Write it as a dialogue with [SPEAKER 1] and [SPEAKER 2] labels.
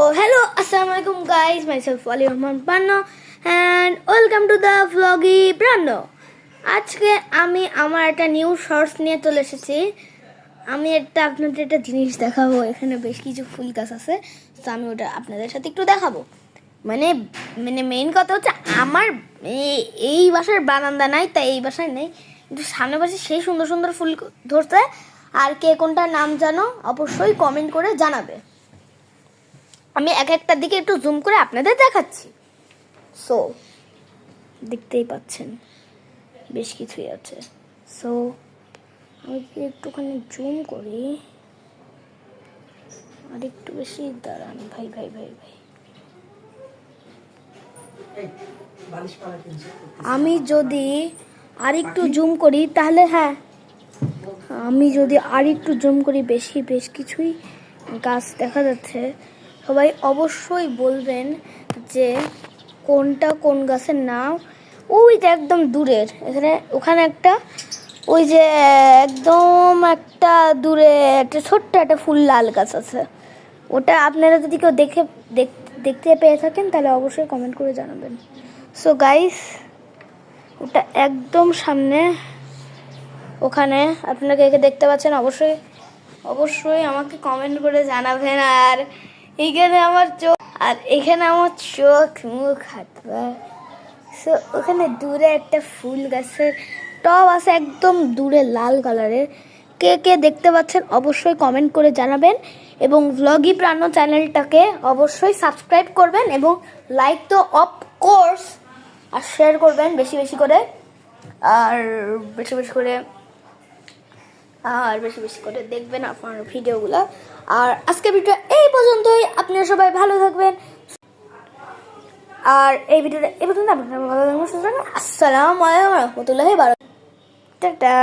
[SPEAKER 1] hello, assalamualaikum guys. Myself Ali Rahman Panno and welcome to the vloggy Brando. আজকে আমি আমার একটা new shorts নিয়ে চলে এসেছি। আমি আপনাদের একটা জিনিস দেখাবো। এখানে বেশ কিছু ফুল গাছ আছে, তো আমি ওটা আপনাদের সাথে একটু দেখাবো। মানে মেইন কথা হচ্ছে আমার এই বাসার বারান্দা নাই, তাই এই বাসায় নেই, কিন্তু সামনে পাশে সেই সুন্দর সুন্দর ফুল ধরছে। আর কে কোনটার নাম জানো অবশ্যই কমেন্ট করে জানাবে। আমি এক একটার দিকে একটু জুম করে আপনাদের দেখাচ্ছি। সো দেখতেই পাচ্ছেন বেশ কিছুই আছে। সো আমি একটুখানি জুম করি, আর একটু বেশি দাঁড়ান ভাই ভাই ভাই ভাই আমি যদি আর একটু জুম করি তাহলে আমি যদি আর একটু জুম করি বেশ কিছুই গাছ দেখা যাচ্ছে। সবাই অবশ্যই বলবেন যে কোনটা কোন গাছের নাম। ওই যে একদম দূরের ওখানে একটা, ওই যে একদম একটা দূরে একটা ছোট্ট একটা ফুল লাল গাছ আছে। ওটা আপনারা যদি কেউ দেখতে পেয়ে থাকেন তাহলে অবশ্যই কমেন্ট করে জানাবেন। সো গাইস, ওটা একদম সামনে, ওখানে আপনারা কে দেখতে পাচ্ছেন অবশ্যই আমাকে কমেন্ট করে জানাবেন। আর এখানে আমার চোখ মুখ হাত পা। সো ওখানে দূরে একটা ফুল গাছের টব আছে, একদম দূরে লাল কালারের। কে দেখতে পাচ্ছেন অবশ্যই কমেন্ট করে জানাবেন, এবং ভ্লগি প্রাণ চ্যানেলটাকে অবশ্যই সাবস্ক্রাইব করবেন, এবং লাইক তো অফকোর্স, আর শেয়ার করবেন বেশি বেশি করে, আর বেশি বেশি করে দেখবেন আপনার ভিডিওগুলো। আর আজকে ভিডিও এই পর্যন্তই। আপনারা সবাই ভালো থাকবেন, আর এই ভিডিওটা এই পর্যন্ত। আপনারা ভালো থাকবেন, সুস্থ থাকবেন। আসসালামু আলাইকুম ওয়া রাহমাতুল্লাহি ওয়া বারাকাতুহু। টাটা।